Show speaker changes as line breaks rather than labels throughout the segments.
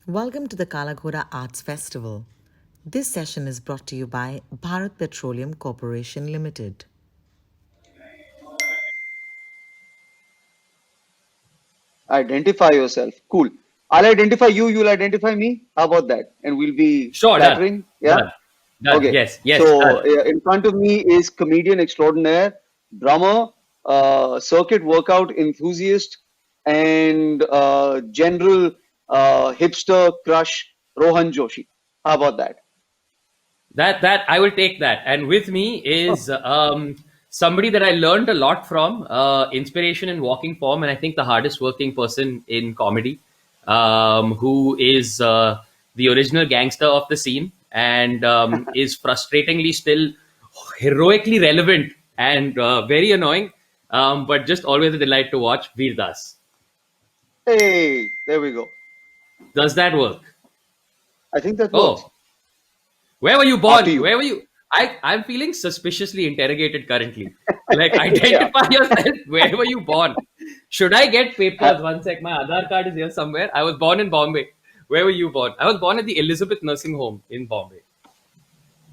Welcome to the Kala Ghoda Arts Festival. This session is brought to you by Bharat Petroleum Corporation Limited.
Identify yourself. Cool. I'll identify you, you'll identify me. How about that? And we'll be
Sure, done.
flattering. Yeah.
Done. Done.
Okay.
Yes, yes,
So
done.
in front of me is comedian extraordinaire, drummer, circuit workout enthusiast, and general hipster crush, Rohan Joshi. How about that?
That I will take that. And with me is somebody that I learned a lot from, inspiration in walking form, and I think the hardest working person in comedy, who is the original gangster of the scene and is frustratingly still heroically relevant and very annoying, but just always a delight to watch. Veerdas.
Hey, there we go.
Does that work?
I think that works.
Oh, where were you
After
born?
you.
Where were you? I'm feeling suspiciously interrogated currently. Like,
Yeah.
identify yourself. Where were you born? Should I get papers? One sec. My Aadhaar card is here somewhere. I was born in Bombay. Where were you born? I was born at the Elizabeth Nursing Home in Bombay.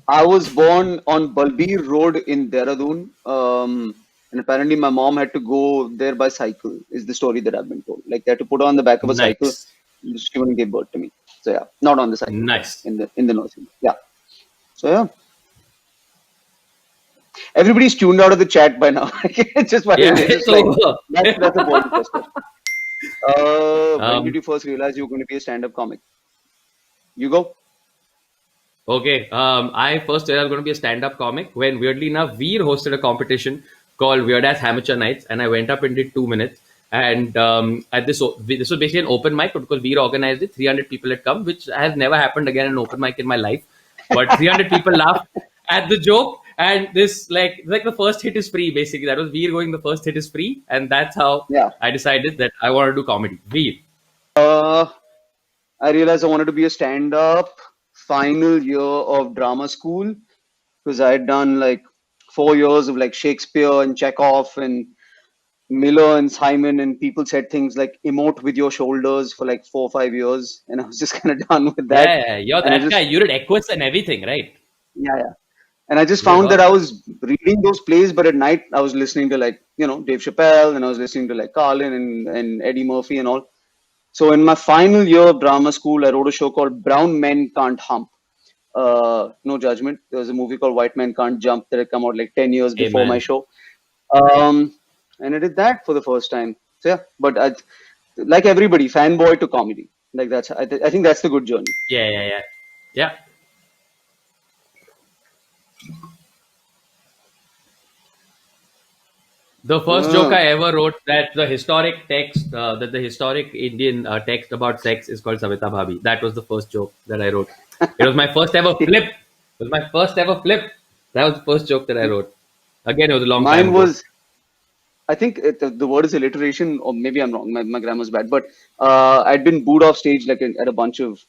I was born on Balbir Road in Dehradun, and apparently my mom had to go there by cycle. Is the story that I've been told? Like they had to put her on the back of a cycle.
Nice.
She wouldn't give birth to me. So yeah, not on the cycle, but
Nice.
in the nursing. Yeah. So yeah, everybody's tuned out of the chat by now. Just by the
Yeah.
way, just like
So,
that's a boring first question. When did
um,
you first realize you were going to be a stand-up comic? You go.
okay. I first said I was going to be a stand-up comic when, weirdly enough, Veer hosted a competition called Weirdass Amateur Nights, and I went up and did 2 minutes. And at this was basically an open mic because Veer organized it. 300 people had come, which has never happened again an open mic in my life. But 300 people laughed at the joke, and this like the first hit is free. Basically, that was Veer going. The first hit is free, and that's how
Yeah.
I decided that I want to do comedy. Veer.
Uh, I realized I wanted to be a stand-up final year of drama school because I had done like 4 years of like Shakespeare and Chekhov and Miller and Simon, and people said things like emote with your shoulders for like 4 or 5 years, and I was just kind of done with that.
Yeah, you're
And I
that guy.
just,
You did Equus and everything, right?
yeah, yeah. And I just
You
found that
were.
I was reading those plays, but at night I was listening to like, Dave Chappelle, and I was listening to like Carlin and Eddie Murphy and all. So in my final year of drama school, I wrote a show called Brown Men Can't Hump. No judgment. There was a movie called White Men Can't Jump that had come out like 10 years before my
Amen.
show. Um, and I did that for the first time. So yeah, but like everybody, fanboy to comedy. Like I think that's the good journey.
Yeah, yeah, yeah, yeah. The first joke
Uh,
I ever wrote that the historic text, that the historic Indian text about sex is called Savita Bhabhi. That was the first joke that I wrote. It was my first ever flip. It was my first ever flip. That was the first joke that I wrote. Again, it was a long time
Mine
ago.
was, I think the word is alliteration, or maybe I'm wrong. My grammar's bad, but I'd been booed off stage like at a bunch of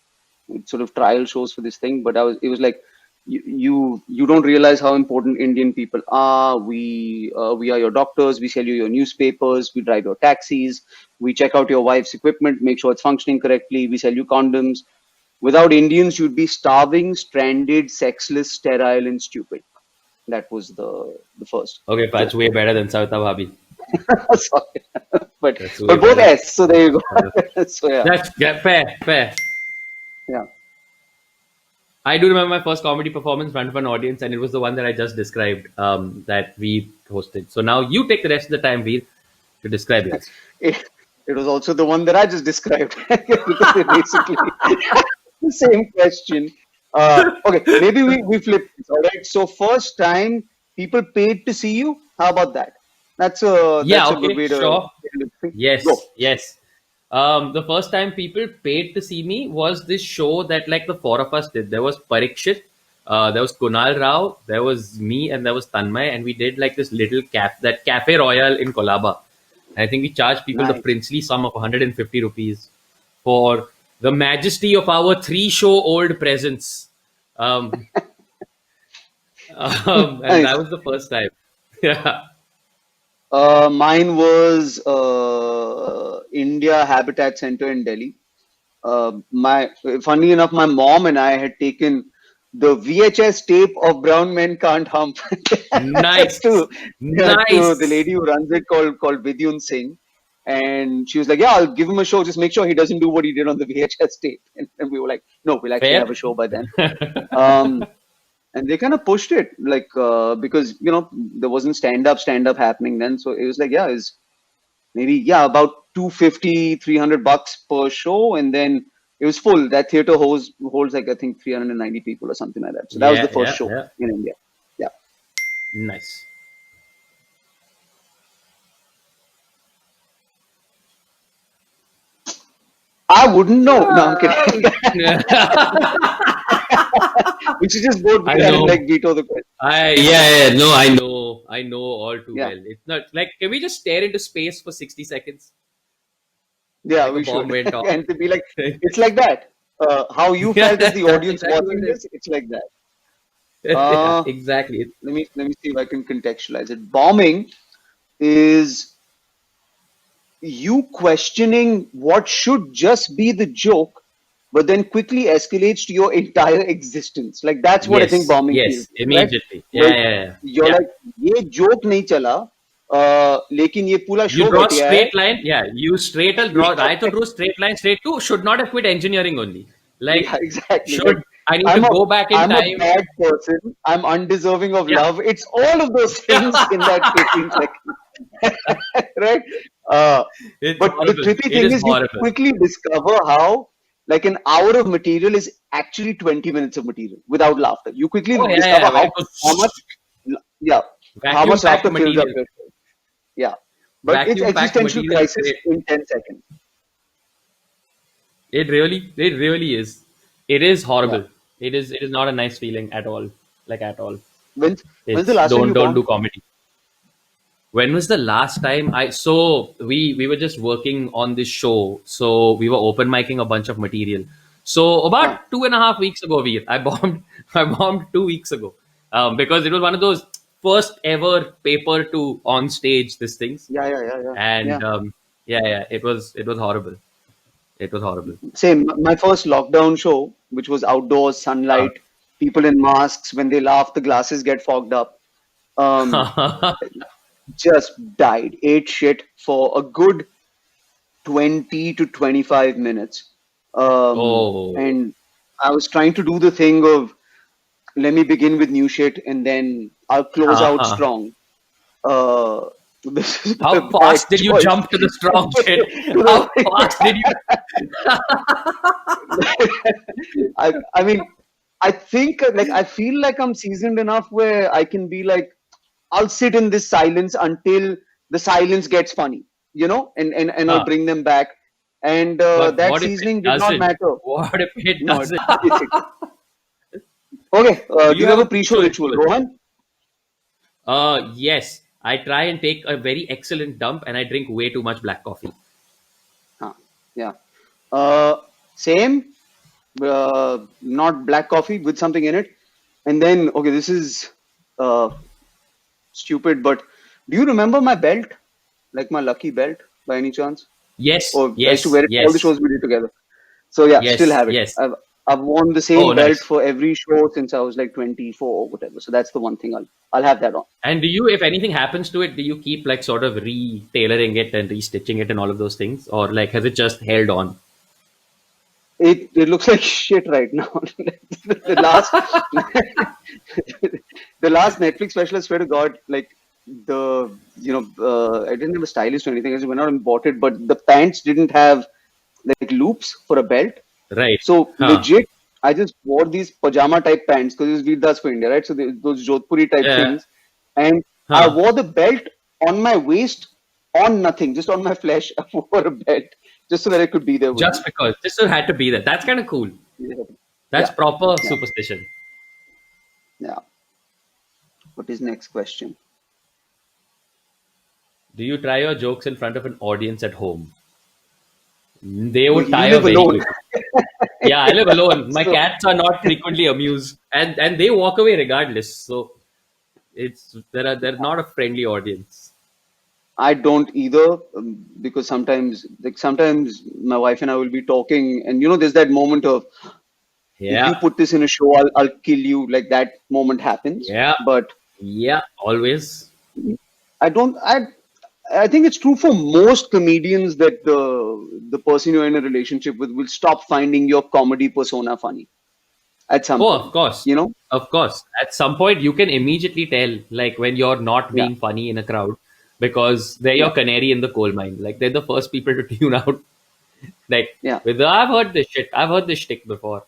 sort of trial shows for this thing. But it was like you don't realize how important Indian people are. We are your doctors. We sell you your newspapers. We drive your taxis. We check out your wife's equipment, make sure it's functioning correctly. We sell you condoms. Without Indians, you'd be starving, stranded, sexless, sterile, and stupid. That was the first
Okay, that's
joke.
way better than Savita Bhabhi.
Sorry. but
That's way
but both
better.
S, so there you go. So yeah,
That's yeah, fair, fair.
yeah.
I do remember my first comedy performance in front of an audience, and it was the one that I just described that we hosted. So now you take the rest of the time, Veer, to describe yours.
It, it was also the one that I just described because they basically the same question. Okay, maybe we flip this. All right. So first time people paid to see you. How about that?
Yeah,
That's a good
okay,
way to
sure.
go.
Yes, yes. The first time people paid to see me was this show that like the four of us did. There was Parikshit, there was Kunal Rao, there was me, and there was Tanmay, and we did like this little Cafe Royal in Kolaba. I think we charged people the
Nice,
princely sum of 150 rupees for the majesty of our 3-show-old presence. Um, and that
nice.
was the first time. Yeah.
Mine was India Habitat Center in Delhi. Funny enough, my mom and I had taken the VHS tape of Brown Men Can't Hump
Nice,
to to the
nice.
lady who runs it called Vidyun Singh, and she was like, "Yeah, I'll give him a show. Just make sure he doesn't do what he did on the VHS tape." And we were like, "No, we'll actually have
Fair.
a show by then." Um, and they kind of pushed it like because there wasn't stand up happening then, so it was like, yeah, it's maybe, yeah, about 250 $300 per show, and then it was full. That theater holds like, I think, 390 people or something like that. So that was the
Yeah,
first
yeah,
show
yeah.
in India. Yeah,
Nice.
I wouldn't know. No, I'm kidding. We should just vote
I
and
know.
like veto the question.
Yeah, no, I know all too
Yeah,
well. It's not like, can we just stare into space for 60 seconds
yeah,
like a
we
bomb
should.
went off?
And to be like, it's like that. How you
Yeah,
felt as the
that's
audience
exactly what
watching
it
this, it's like that.
is. Yeah,
Uh,
exactly.
let me see if I can contextualize it. Bombing is you questioning what should just be the joke, but then quickly escalates to your entire existence. Like that's what I think
Yes,
bombing feels
yes,
like, right?
immediately. Yeah,
Like
yeah, yeah.
you're
Yeah.
like, ये joke नहीं चला, लेकिन ये पूरा
You
show
draw
घटिया है.
straight line. Yeah, you straight draw. I to draw straight line straight to should not have quit engineering only.
Yeah,
Like,
exactly. Like
should I need to
I'm a
go back in
I'm a
time?
bad person. I'm undeserving of
Yeah.
love. It's all of those things in that 15 seconds, right? Uh,
It's
but the
horrible.
trippy
It
thing
is
is you
horrible.
quickly discover how like an hour of material is actually 20 minutes of material without laughter. You quickly
Oh yeah,
discover
yeah. When it
how much,
goes
yeah, how
vacuum
much
packed
laughter fills up
material,
your show. Yeah, but it's
vacuum packed
existential
material
crisis
straight.
in 10 seconds.
It really is. It is
Yeah.
horrible. It is not a nice feeling at all. Like at all.
When's the
It's
last time you
don't do
bombed?
comedy. When was the last time we were just working on this show, so we were open micing a bunch of material. So
Huh.
about 2.5 weeks ago, Veer, I bombed I bombed 2 weeks ago. Because it was one of those first ever paper to on stage these things.
Yeah, yeah, yeah, yeah, yeah.
And yeah, it was horrible. It was horrible.
Same. My first lockdown show, which was outdoors, sunlight, people in masks. When they laugh, the glasses get fogged up. Um, just died. Ate shit for a good 20 to 25 minutes.
Oh.
And I was trying to do the thing of let me begin with new shit and then I'll close out strong. Uh, this is a
How
bad
fast did you
choice.
jump to the strong shit?
To
How
the-
fast did you?
I mean, I think like I feel like I'm seasoned enough where I can be like, I'll sit in this silence until the silence gets funny, and I'll
Huh.
bring them back. And
But
that
what if it
seasoning did not
doesn't?
matter.
What if it
No,
doesn't?
okay.
Do
Do
you
you
have
have a
a
pre-show
pre-show
ritual,
ritual?
Rohan?
Yes. I try and take a very excellent dump, and I drink way too much black coffee.
Huh. Yeah. Uh, Same. Not black coffee with something in it. And then, okay, this is uh, stupid, but do you remember my belt? Like my lucky belt by any chance?
Yes,
Or I used to
yes,
wear it for all the
yes,
shows we did together. So yeah, still
yes,
have it.
yes.
I've worn the
Oh,
same belt
nice.
for every show since I was like 24 or whatever. So that's the one thing I'll have that on.
And do you, if anything happens to it, do you keep like sort of re-tailoring it and restitching it and all of those things, or like has it just held on?
It looks like shit right now. the last the last Netflix special, I swear to God, like I didn't have a stylist or anything. I just went out and bought it, but the pants didn't have like loops for a belt.
Right.
So
Huh.
legit, I just wore these pajama type pants because it was Veerdas for India, right? So those Jodhpuri type
Yeah.
things, and I
Huh.
wore the belt on my waist, on nothing, just on my flesh. I wore a belt just so that I could be there with
Just
you.
because this one had to be there. That's kind of cool.
Yeah,
That's
yeah,
proper
yeah.
superstition.
Yeah. What is next question?
Do you try your jokes in front of an audience at home? They
You
would tire
live
very
alone.
quickly. Yeah, I live alone. My
So
cats are not frequently amused, and they walk away regardless. So they're not a friendly audience.
I don't either, because sometimes my wife and I will be talking, and there's that moment of, if you
Yeah,
put this in a show, I'll kill you. Like that moment happens,
yeah,
but
yeah. Always.
I don't. I think it's true for most comedians that the person you're in a relationship with will stop finding your comedy persona funny at some
Oh, of
point.
course.
You know?
Of course. At some point, you can immediately tell, like, when you're not
Yeah,
being funny in a crowd because they're
yeah,
your canary in the coal mine. Like, they're the first people to tune out. Like,
yeah.
I've heard this shit. I've heard this shtick before.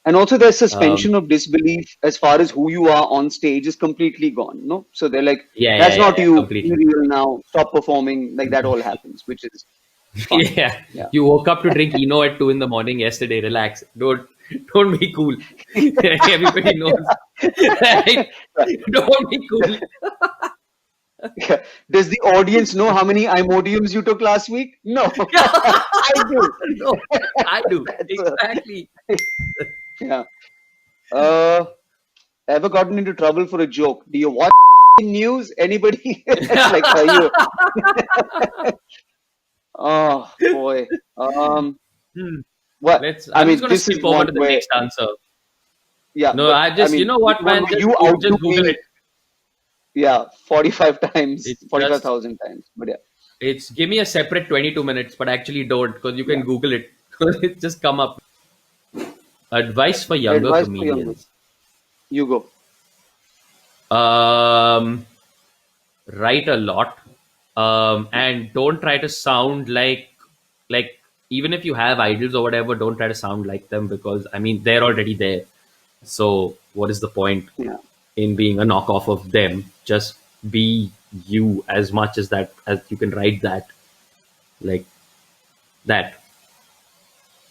And also, there's
Um,
suspension of disbelief as far as who you are on stage is completely gone. No, so they're like,
yeah, yeah,
"That's
yeah,
not
yeah,
you. Be
completely.
real now. Stop performing." Like that all happens, which is fun.
Yeah.
Yeah.
You woke up to drink Eno at 2 in the morning yesterday. Relax. Don't be cool. Everybody knows. Right? Don't be cool.
Does the audience know how many Imodiums you took last week? No, I do.
No, I do.
That's
Exactly.
yeah. Uh, Ever gotten into trouble for a joke? Do you watch news? Anybody? Like, are you? Oh boy.
Hmm.
What? I
I'm just
mean,
gonna
this is
skip over
one
to the
where,
next answer.
yeah,
No,
but
I
I
just, you
mean,
know
this is
what,
one
man?
where you
Just
outdo
Google
me,
it.
yeah, 45 times,
It's just,
45,000 times. But yeah,
it's give me a separate 22 minutes, but actually don't because you
yeah.
can Google it. It just come up. Advice for younger
Advice for young.
comedians.
You go.
Um, Write a lot, and don't try to sound like even if you have idols or whatever, don't try to sound like them because I mean they're already there. So what is the point
Yeah.
in being a knockoff of them? Just be you as much as that as you can write that like that.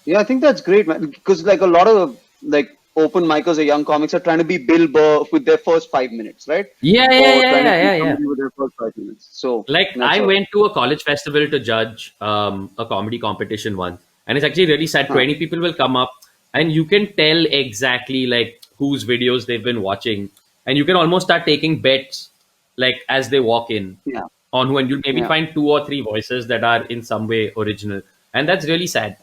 Yeah, I think that's great, man. Because like a lot of like open micers or young comics are trying to be Bill Burr with their first 5 minutes, right?
Yeah, yeah,
Or
yeah,
trying to
yeah,
do
yeah, yeah.
comedy with their first 5 minutes. So
Like
that's
I
all.
went to a college festival to judge a comedy competition once, and it's actually really sad.
Huh.
20 people will come up, and you can tell exactly like whose videos they've been watching, and you can almost start taking bets like as they walk in
Yeah,
on who, and you'll maybe
yeah.
find two or three voices that are in some way original, and that's really sad.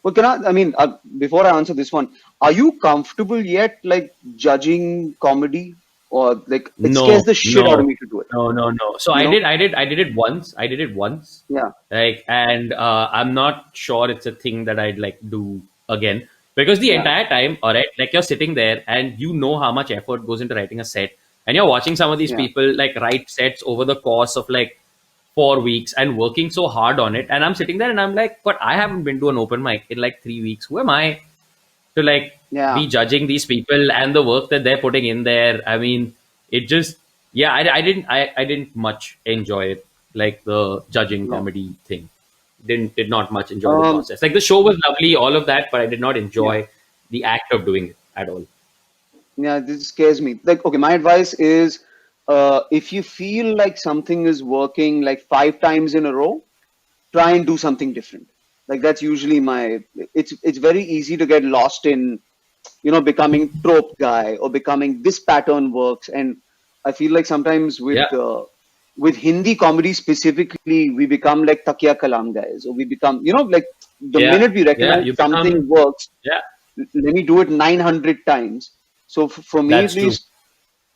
Well, I mean, before I answer this one, are you comfortable yet, like judging comedy, or like it scares
No,
the shit out of
no,
me to do it?
no, no, no. So
You know?
I did it once. I did it once.
Yeah,
Like, and I'm not sure it's a thing that I'd like do again because the
yeah,
entire time, all right, like you're sitting there and you know how much effort goes into writing a set, and you're watching some of these
yeah,
people like write sets over the course of like 4 weeks and working so hard on it, and I'm sitting there and I'm like, but I haven't been to an open mic in like 3 weeks. Who am I to like
yeah.
be judging these people and the work that they're putting in there? I mean, it just yeah, I didn't much enjoy it, like the judging
Yeah.
comedy thing. Did not much enjoy the
Um,
process. Like the show was lovely, all of that, but I did not
yeah.
enjoy the act of doing it at all.
Yeah, this scares me. Like, okay, my advice is, if you feel like something is working like 5 times in a row, try and do something different. Like that's usually my. It's very easy to get lost in, becoming trope guy or becoming this pattern works. And I feel like sometimes
Yeah,
with Hindi comedy specifically, we become like Takia Kalam guys, or we become, like the
yeah,
minute we
yeah.
recognize
You become
something works,
yeah.
let me do it 900 times. So for me at
That's true.
least,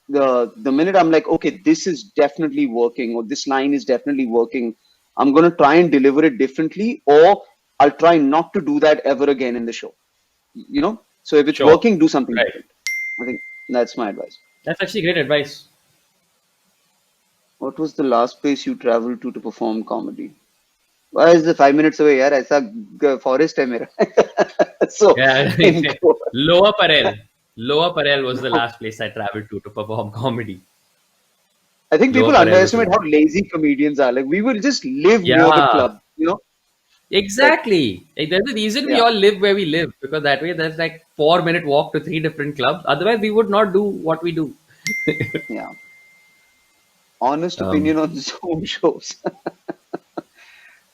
the minute I'm like, okay, this is definitely working, or this line is definitely working, I'm gonna try and deliver it differently, or I'll try not to do that ever again in the show. So if it's
Sure.
working, do something
Right.
different. I think that's my advice.
That's actually great advice.
What was the last place you traveled to perform comedy? Why is the 5 minutes away? यार ऐसा forest है मेरा. So
Yeah.
in Goa,
Lower Parel. Lower Parel was the last place I traveled to perform comedy.
I think
Lower
people
Parel was the
underestimate
last.
how lazy comedians are. Like we will just live near the
Yeah,
club, like
exactly. There's a reason we
yeah,
all live where we live because that way there's like 4 minute walk to three different clubs. Otherwise, we would not do what we do.
yeah. Honest
um,
opinion on Zoom shows.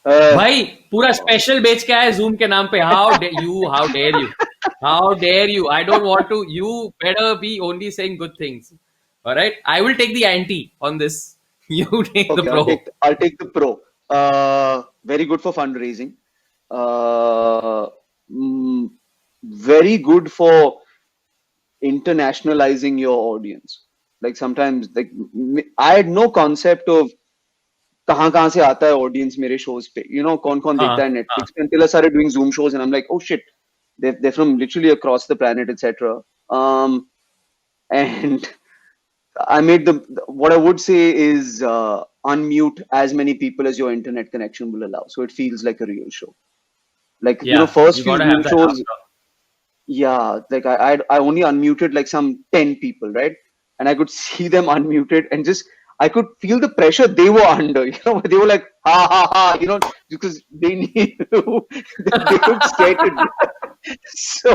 uh,
भाई पूरा special बेच के आए Zoom के नाम पे. How dare you? I don't want to. You better be only saying good things. All right, I will take the ante on this. You take the
Okay,
pro.
I'll take the pro. Very good for fundraising. Uh, mm, Very good for internationalizing your audience. Like sometimes, like I had no concept of कहाँ से आता है audience मेरे shows पे. You know, कौन देखता
Huh,
है
huh.
Netflix पे until I started doing Zoom shows and I'm like, oh shit, they're from literally across the planet, etc. And I made what I would say is unmute as many people as your internet connection will allow, so it feels like a real show. Like
Yeah,
first
you
few
gotta
Zoom
have that
shows,
after.
yeah, like I only unmuted like some 10 people, right? And I could see them unmuted and just I could feel the pressure they were under. They were like ha ha ha, because they knew they looked scared to death. So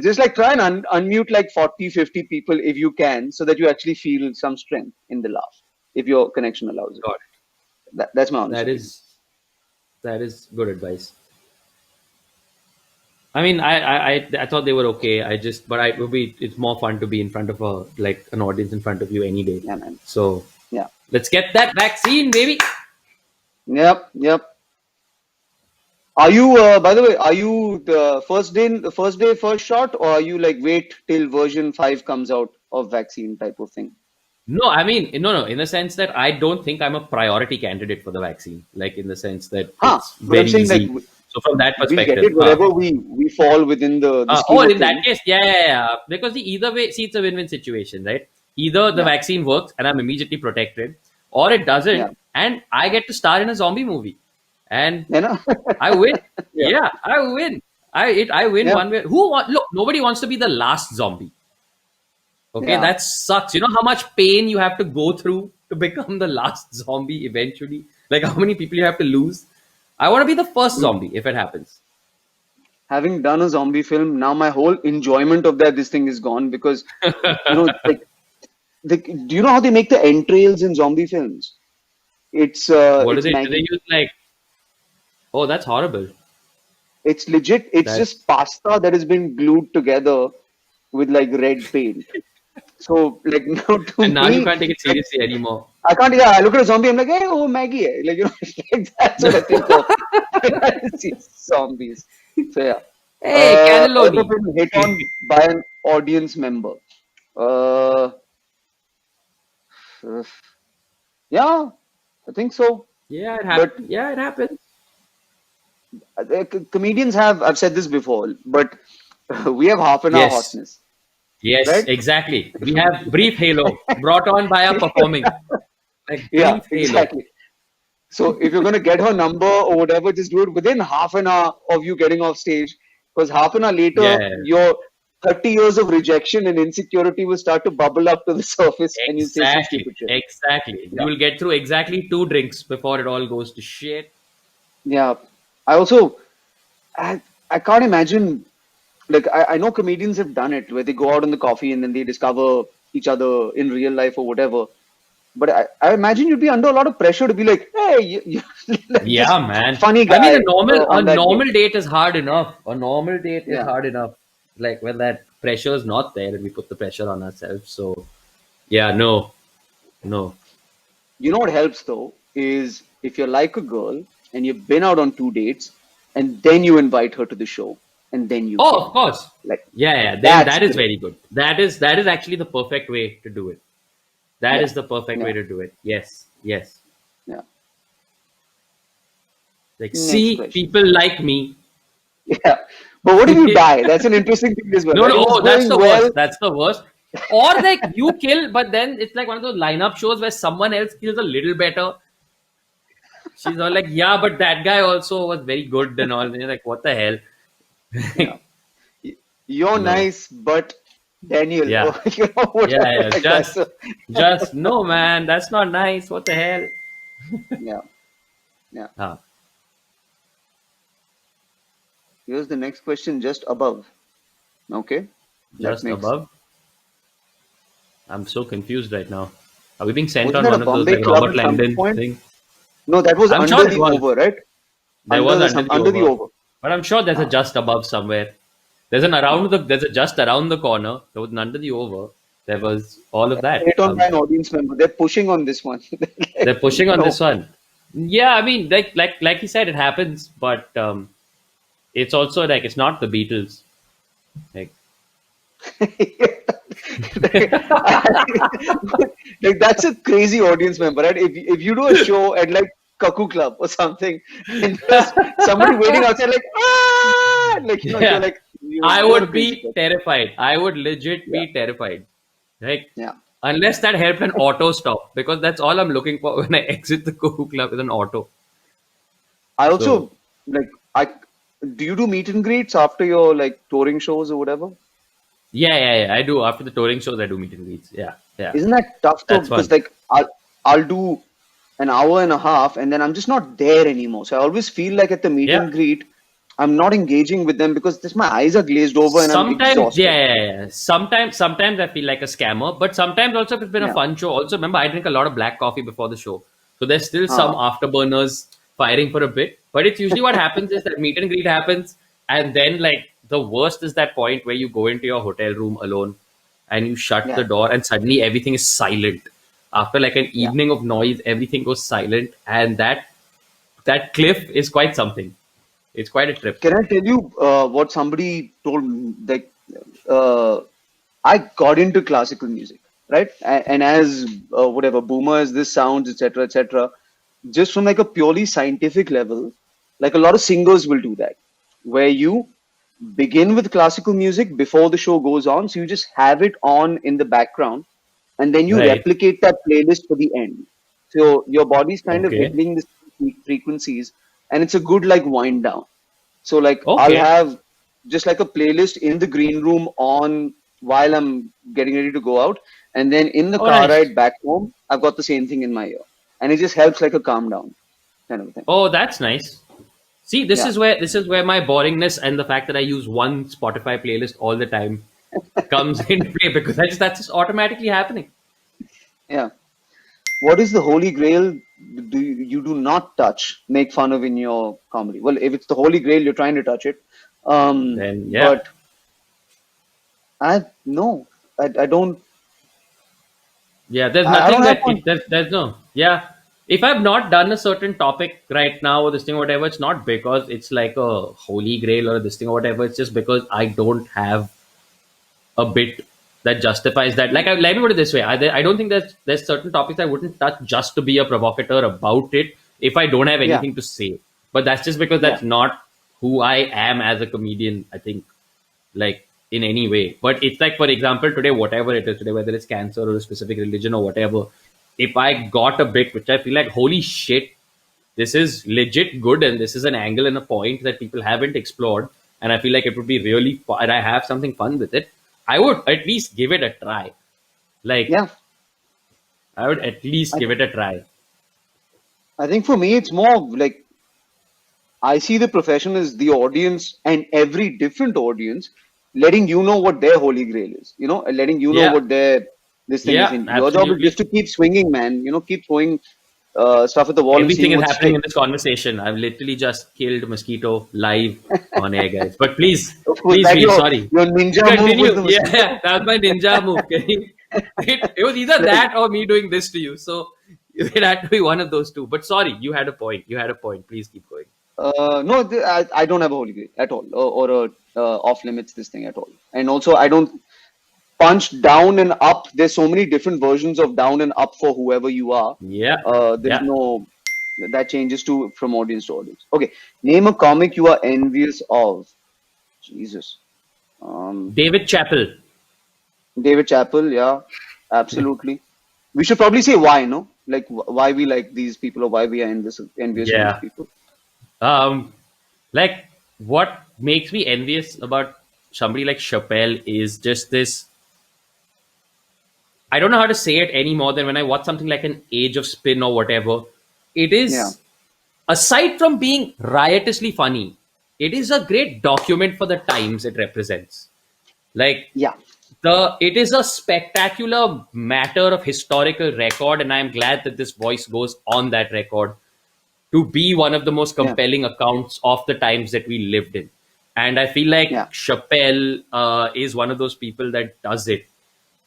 just like try and unmute like 40, 50 people if you can, so that you actually feel some strength in the laugh, if your connection allows it.
Got it.
That's my honest
That
opinion.
is that is good advice. I mean, I thought they were okay. But it would be, it's more fun to be in front of an audience in front of you any day.
Yeah, man.
So
Yeah.
let's get that vaccine, baby.
Yep. Yep. Are you, by the way, are you the first day, first shot, or are you like wait till version 5 comes out of vaccine type of thing?
No, I mean, no, in the sense that I don't think I'm a priority candidate for the vaccine. Like in the sense that
Huh.
it's
But I'm
very
saying like
easy. So from that
we'll get
perspective,
it wherever we fall within the scheme of
in that
things.
case, yeah. Because either way, see, it's a win-win situation, right? Either the
Yeah.
vaccine works and I'm immediately protected, or it
Yeah.
doesn't, and I get to star in a zombie movie, and
You know?
I win.
Yeah.
Yeah, I win. I win
Yeah.
one way. Look, nobody wants to be the last zombie. Okay,
Yeah.
that sucks. You know how much pain you have to go through to become the last zombie eventually? Like how many people you have to lose? I want to be the first
Dude,
zombie if it happens.
having done a zombie film, now my whole enjoyment of this thing is gone because, like, do you know how they make the entrails in zombie films?
What do
It's
they do? They
Maggie.
use oh, that's horrible.
It's legit. It's
That's
just pasta that has been glued together with like red paint. So like now to
and now you
me,
can't take it
like,
seriously anymore.
I can't. Yeah, I look at a zombie. I'm like, hey, oh Maggie, hai. Like like that's what I think of when I see zombies. So yeah.
Hey,
Also
cannelloni.
been hit on by an audience member. Uh, uh, yeah, I think so.
Yeah, it
But
happened. Yeah, it happened.
comedians have. I've said this before, but we have half an hour
Yes.
hotness,
Yes,
right?
exactly. We have brief halo brought on by our performing. Like
Yeah,
brief halo.
exactly. So if you're gonna get her number or whatever, just do it within half an hour of you getting off stage. Because half an hour later,
Yeah,
your 30 years of rejection and insecurity will start to bubble up to the surface and you'll say some
exactly.
stupid shit.
Exactly. You
Yeah.
will get through exactly 2 drinks before it all goes to shit.
Yeah. I also I can't imagine like I know comedians have done it where they go out on the coffee and then they discover each other in real life or whatever. But I imagine you'd be under a lot of pressure to be like, hey, you like this
Yeah, man.
funny
I mean,
guy
a
on that date.
normal date is hard enough. A normal date is
Yeah.
hard enough. Like when that pressure is not there, and we put the pressure on ourselves. So yeah, no, no.
You know what helps though is if you're like a girl and you've been out on 2 dates and then you invite her to the show and then you
Oh, of
came.
course.
Like
Yeah. Then
that's
that is
great.
very good. That is actually the perfect way to do it. That
Yeah.
is the perfect way
Yeah.
to do it. Yes, yes.
Yeah.
Like,
Next
see,
question.
people like me.
Yeah. But what if you die? That's an interesting thing as well,
No,
right?
no,
If it's
oh, that's
going
the
well,
worst. That's the worst. Or like you kill, but then it's like one of those lineup shows where someone else kills a little better. She's all like, yeah, but that guy also was very good and all. And you're like, what the hell?
yeah. You're
No.
nice, but Daniel,
Yeah.
or whatever
Yeah.
like that. So
Just, no, man. That's not nice. What the hell?
yeah. Yeah.
Ah,
Here's the next question just above. Okay. That
just
makes
above. I'm so confused right now. Are we being sent
wasn't
on
that a
one of those
Bombay
like
club
Robert
at some
Langdon
point?
thing?
No, that was
I'm
under
sure it
the
was.
over, right?
There was under the
Under the
over.
over.
But I'm sure there's a
Ah,
just above somewhere. There's a just around the corner. There was an under the over. There was all of that.
Hate on by an audience member. They're pushing on this one.
They're pushing on
No.
this one. Yeah, I mean, like you said, it happens, but it's also like it's not the Beatles. Like,
Like that's a crazy audience member, right? If you do a show at like Kaku Club or something, and there's somebody waiting outside, like like you're
yeah,
like
I
you're a
would
crazy
be
person.
terrified. I would legit
Yeah,
be terrified. Like,
yeah.
unless that helped an auto stop, because that's all I'm looking for when I exit the Coco Club is an auto.
I
So
also like I do you do meet and greets after your like touring shows or whatever?
yeah. I do after the touring shows. I do meet and greets. Yeah.
Isn't that tough though?
That's
Because
fun.
like I'll do an hour and a half and then I'm just not there anymore. So I always feel like at the meet
Yeah.
and greet, I'm not engaging with them because this my eyes are glazed over and I'm
Sometimes,
exhausted.
yeah. Sometimes I feel like a scammer, but sometimes also if it's been a
Yeah.
fun show. Also, remember I drink a lot of black coffee before the show, so there's still some
Ah,
afterburners firing for a bit. But it's usually what happens is that meet and greet happens, and then like the worst is that point where you go into your hotel room alone, and you shut
yeah,
the door, and suddenly everything is silent. After like an
yeah.
evening of noise, everything goes silent, and that cliff is quite something. It's quite a trip.
Can I tell you what somebody told me? Like, uh, I got into classical music, right? And as whatever boomer as this sounds, etc., just from like a purely scientific level, like a lot of singers will do that, where you begin with classical music before the show goes on, so you just have it on in the background, and then you
Right.
replicate that playlist for the end. So your body's kind of
Okay.
hitting the frequencies, and it's a good like wind down. So like I'll
Okay.
have just like a playlist in the green room on while I'm getting ready to go out, and then in the
Oh,
car
nice.
ride back home, I've got the same thing in my ear, and it just helps like a calm down kind of a thing.
Oh, that's nice. See, this
Yeah,
is where my boringness and the fact that I use one Spotify playlist all the time comes into play because that's just automatically happening.
yeah. What is the holy grail? You do not touch, make fun of in your comedy? Well, if it's the holy grail, you're trying to touch it.
Then yeah,
But I no, I don't.
yeah. There's
I don't
nothing
have
that
one.
there's no yeah. If I've not done a certain topic right now or this thing or whatever, it's not because it's like a holy grail or this thing or whatever. It's just because I don't have a bit that justifies that. Like, let me put it this way: I don't think there's certain topics I wouldn't touch just to be a provocateur about it if I don't have
Yeah,
anything to say. But that's just because
yeah,
that's not who I am as a comedian. I think, like in any way. But it's like, for example, today, whatever it is today, whether it's cancer or a specific religion or whatever, if I got a bit which I feel like, holy shit, this is legit good and this is an angle and a point that people haven't explored, and I feel like it would be really fun and I have something fun with it, I would at least give it a try. Like,
yeah.
I would at least
I
give it a try.
I think for me, it's more like I see the profession as the audience and every different audience letting you know what their holy grail is, and letting you know
Yeah,
what their this thing is.
yeah,
In your job is just
absolutely.
to keep swinging, man. Keep throwing stuff at the wall and
Everything
seeing
is
what
happening in
sticks.
this conversation. I've literally just killed mosquito live on air, guys. But please,
Was
please
that
feel sorry.
your ninja move with
Continue.
the mosquito?
Yeah, that was my ninja move. It was either
Like,
that or me doing this to you. So it had to be one of those two. But sorry, you had a point. You had a point. Please keep going.
no, I don't have a holy grail at all, or a off limits this thing at all. And also, I don't punch down and up. There's so many different versions of down and up for whoever you are.
Yeah,
There's
yeah.
no that changes to from audience to audience. Okay, name a comic you are envious of. Jesus. Um,
David Chappell.
David Chappell, yeah, absolutely. We should probably say why, no? Like why we like these people or why we are envious of these
Yeah.
people.
Um, like what makes me envious about somebody like Chappelle is just this. I don't know how to say it any more than when I watch something like an Age of Spin or whatever. It
Yeah,
is, aside from being riotously funny, it is a great document for the times it represents. Like,
yeah,
it is a spectacular matter of historical record, and I'm glad that this voice goes on that record to be one of the most
yeah,
compelling accounts of the times that we lived in. And I feel like
yeah,
Chappelle is one of those people that does it.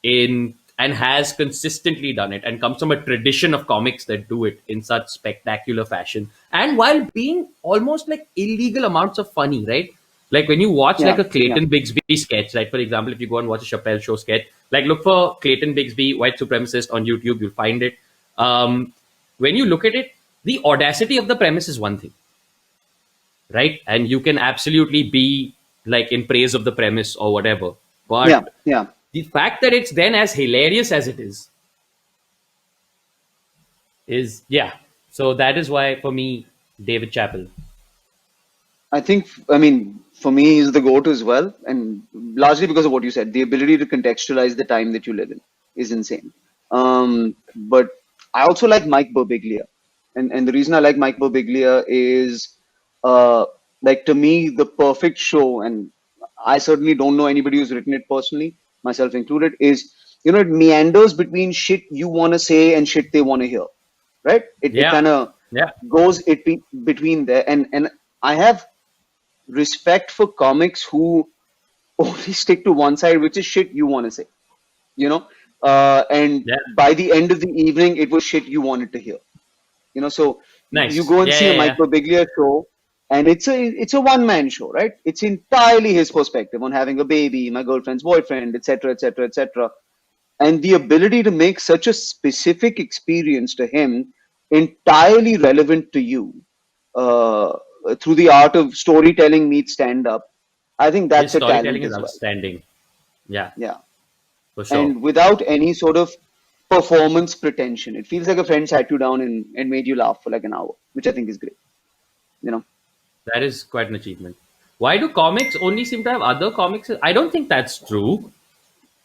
in and has consistently done it and comes from a tradition of comics that do it in such spectacular fashion and while being almost like illegal amounts of funny, right? Like when you watch like
Yeah,
a
yeah.
Clayton Bigsby sketch, like for example, if you go and watch a Chappelle Show sketch, like look for Clayton Bigsby white supremacist on YouTube, you'll find it. When you look at it, the audacity of the premise is one thing, right? And you can absolutely be like in praise of the premise or whatever,
Yeah,
but
yeah.
the fact that it's then as hilarious as it is yeah. So that is why for me, David Chappelle.
I think, I mean, for me, he's the GOAT as well. And largely because of what you said, the ability to contextualize the time that you live in is insane. But I also like Mike Birbiglia. And the reason I like Mike Birbiglia is, uh, like, to me, the perfect show, and I certainly don't know anybody who's written it personally, myself included, is, it meanders between shit you want to say and shit they want to hear, right? It
Yeah,
kind of
yeah,
goes between there. And I have respect for comics who only stick to one side, which is shit you want to say, you know. And
yeah.
by the end of the evening, it was shit you wanted to hear, So you
Nice.
go and
Yeah,
see a
yeah,
Mike
yeah.
Birbiglia show, and it's a one-man show, right? It's entirely his perspective on having a baby, my girlfriend's boyfriend, etc., etc., etc. And the ability to make such a specific experience to him entirely relevant to you, uh, through the art of storytelling meets stand up. I think
His
that's a
storytelling
talent
is
as well.
outstanding. Yeah,
Yeah.
for sure.
And without any sort of performance pretension. It feels like a friend sat you down and made you laugh for like an hour, which I think is great. You know,
That is quite an achievement. Why do comics only seem to have other comics? I don't think that's true.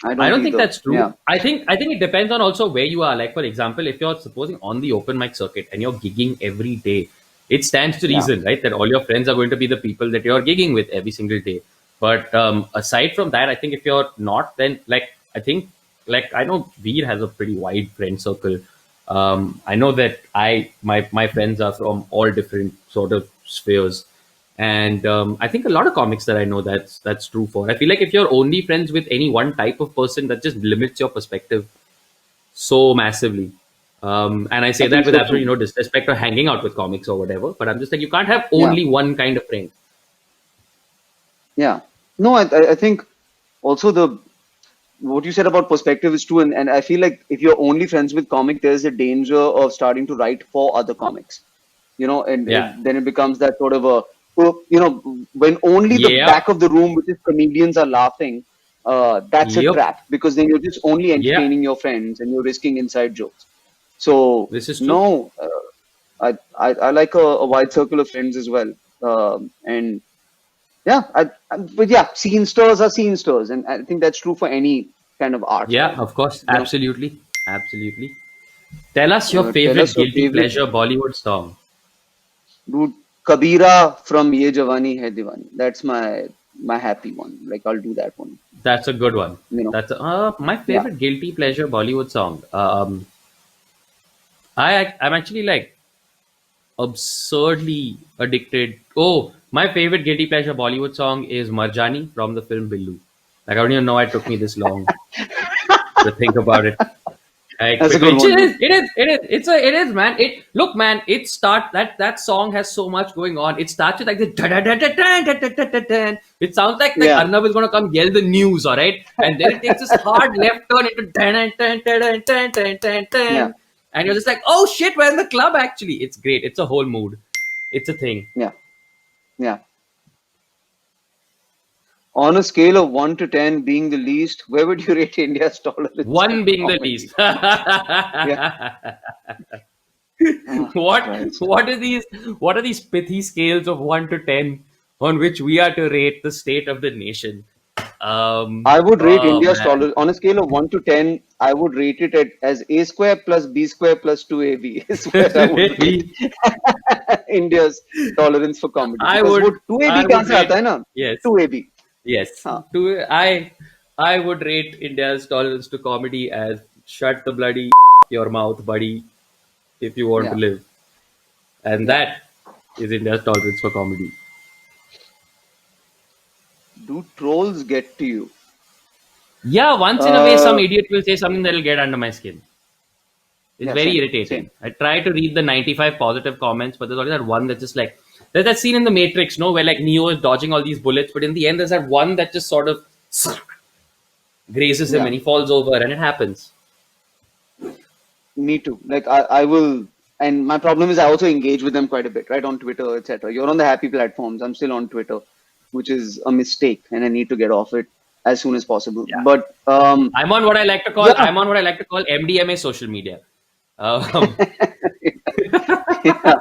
I
I
don't
don't think
either.
that's
Yeah.
true. I think it depends on also where you are. Like for example, if you're supposing on the open mic circuit and you're gigging every day, it stands to
Yeah.
reason, right, that all your friends are going to be the people that you're gigging with every single day. But aside from that, I think if you're not, then like I think like I know Veer has a pretty wide friend circle. I know that my friends are from all different sort of spheres. And I think a lot of comics that I know that's true for. I feel like if you're only friends with any one type of person, that just limits your perspective so massively. And I
I
say that
think
with
so
absolutely
too.
no disrespect or hanging out with comics or whatever. But I'm just like you can't have
Yeah.
only one kind of friend.
Yeah. No, I think also the what you said about perspective is true, and I feel like if you're only friends with comic, there's a danger of starting to write for other comics. And
Yeah.
then it becomes that sort of a, when only the
Yep.
back of the room, which is comedians, are laughing, that's a
Yep.
trap because then you're just only
Yeah.
entertaining your friends and you're risking inside jokes. So
This is true.
no, I like a wide circle of friends as well. And yeah, but yeah, scene stars are scene stars, and I think that's true for any kind of art
Yeah,
style.
of course.
You know,
Absolutely. Absolutely. Tell us your
Tell
favorite
us your
guilty
favorite
pleasure Bollywood song.
dude. Kabira from Ye Jawani Hai Diwani. That's my happy one. Like I'll do that one.
That's a good one.
You know,
That's my
yeah.
favorite guilty pleasure Bollywood song. I'm actually like absurdly addicted. Oh, my favorite guilty pleasure Bollywood song is Marjani from the film Billu. Like I don't even know why it took me this long to think about it. Like
That's a good
between
one, dude.
it is man. It look man. It start that song has so much going on. It starts with like the da da da da da da da da da da. It sounds like
Yeah,
Arnab is gonna come yell the news, all right? And then it takes this hard left turn into dan dan dan dan dan dan dan
yeah,
dan. And you're just like, oh shit, we're in the club actually. It's great. It's a whole mood. It's a thing.
yeah, yeah. On a scale of 1 to 10 being the least, where would you rate India's tolerance for
One being the
comedy?
least.
Yeah. Oh,
what
Christ.
what are these pithy scales of 1 to 10 on which we are to rate the state of the nation?
I would rate
Oh
India's
man.
tolerance on a scale of 1 to 10. I would rate it as a square plus b square plus 2ab is where I would rate
Maybe
India's tolerance for comedy.
I
Because
would
वो 2ab
I
कहाँ
would
से आता
rate
है ना?
yes
2ab.
yes
हाँ.
to I would rate India's tolerance to comedy as shut the bloody your mouth, buddy, if you want to
Yeah.
live, and
Yeah.
that is India's tolerance for comedy.
Do trolls get to you?
Yeah, once in a way, some idiot will say something that'll get under my skin. It's
Yeah,
very
same,
irritating.
same.
I try to read the 95 positive comments, but there's always that one that's just like, there's that scene in The Matrix, no, where like Neo is dodging all these bullets, but in the end, there's that one that just sort of grazes him
Yeah.
and he falls over, and it happens.
Me too. Like I will, and my problem is I also engage with them quite a bit, right, on Twitter, etc. You're on the happy platforms. I'm still on Twitter, which is a mistake, and I need to get off it as soon as possible.
Yeah.
But
I'm on what I like to call
yeah,
MDMA social media. Um,
yeah.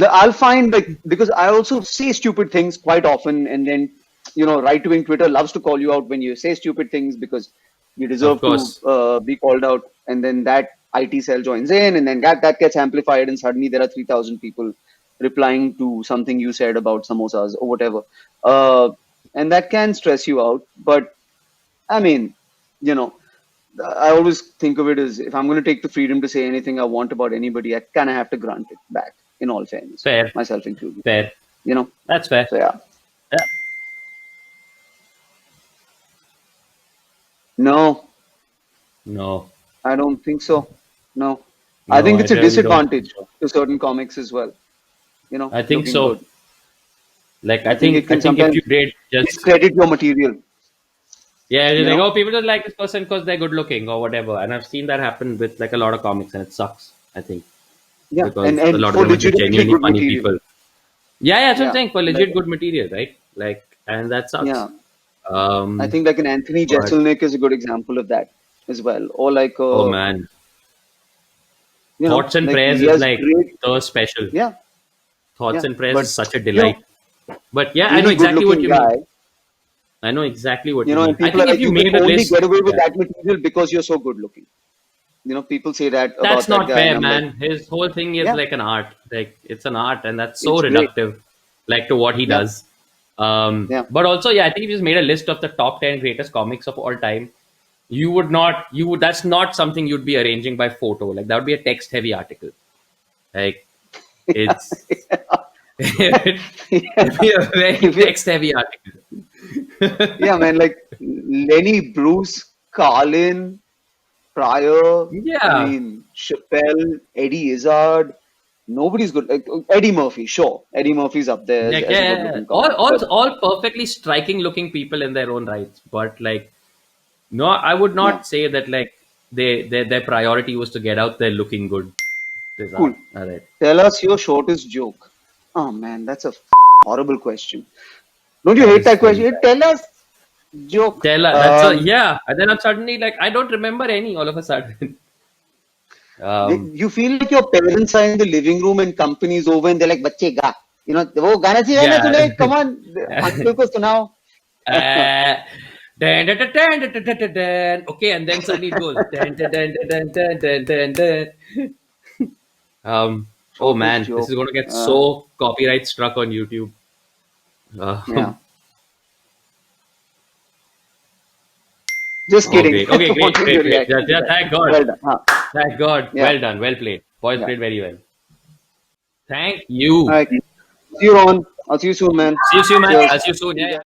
I'll find like because I also say stupid things quite often, and then right wing Twitter loves to call you out when you say stupid things because you
of
deserve
course.
to be called out, and then that IT cell joins in, and then that gets amplified, and suddenly there are 3,000 people replying to something you said about samosas or whatever, and that can stress you out. But I mean, you know. I always think of it as if I'm going to take the freedom to say anything I want about anybody, I kind of have to grant it back, in all fairness,
Fair.
myself included.
Fair.
You know,
That's fair.
so yeah.
Yeah.
No,
No.
I don't think so. No, I
No,
think
I
it's a
really don't think
disadvantage
so.
to certain comics as well.
I think
Looking
so.
good.
Like
I think it
I
can
think if
sometimes
you did just
discredit your material.
yeah,
You
you're like,
know,
oh, people just like this person because they're good looking or whatever. And I've seen that happen with like a lot of comics, and it sucks, I think,
yeah, and
because a
and
lot of
for
them are just
legitimately
genuinely
good
funny
material.
people. Yeah, that's what I'm
Yeah,
saying. For
like
legit good material, right? Like, and that sucks.
yeah, I
Um,
think like an Anthony
but
Jeselnik is a good example of that as well, or like
oh man, Thoughts and
like
Prayers
he
is
has
like
great,
the special.
yeah,
Thoughts
yeah,
and Prayers is
but
such a
you know.
delight. But yeah, I know
Really good
exactly what
looking
you mean.
guy,
I know exactly what you
and
mean. I
people are
think if
like,
you
you can
made a
only
list,
get away with
yeah,
that material because you're so good looking. People say that
that's
about that
not
guy, and
fair,
I'm like,
man. His whole thing is
yeah,
like an art. Like it's an art, and that's so
it's great.
reductive, like to what he
Yeah,
does.
yeah,
But also, yeah, I think if you just made a list of the top 10 greatest comics of all time, you would not, you would, that's not something you'd be arranging by photo. Like that would be a text heavy article. Like it's, it'd be a very
if you,
text heavy article.
yeah, man, like Lenny Bruce, Carlin, Pryor, I
Yeah.
mean Chappelle, Eddie Izzard. Nobody's good. Like, Eddie Murphy, sure, Eddie Murphy's up there
Like,
as a good
yeah,
looking comic, but
all perfectly striking looking people in their own rights. But like, no, I would
yeah,
not say that like their priority was to get out there looking good. These
cool.
are all right.
Tell us your shortest joke. Oh man, that's a horrible question. Don't you
That
hate
is
that
very
question?
bad.
Tell us joke.
Tell that's a yeah. And then I'm suddenly like I don't remember any all of a sudden.
You feel like your parents are in the living room and company's over and they're like, "बच्चे गा." वो गाना चाहिए ना
Yeah.
तूने? Come on, uncle को सुनाओ.
uh, dun, dun, dun, dun, dun, dun, dun, dun, dun. Okay, and then suddenly it goes. Dun, dun, dun, dun, dun, dun, dun, dun. Oh
Shortest
man, this is
joke.
going to get so copyright struck on YouTube.
Yeah. Just
Oh,
kidding.
great.
I
Okay, great,
wanted
great,
your
great.
reaction to
Yeah,
that.
thank God.
Well done. Huh.
Thank God.
Yeah.
Well done. Well played. Boys
Yeah.
played very well. Thank
All
you.
right. See you, Ron. I'll see you soon, man.
See you soon, man.
Cheers.
I'll see you soon. Yeah.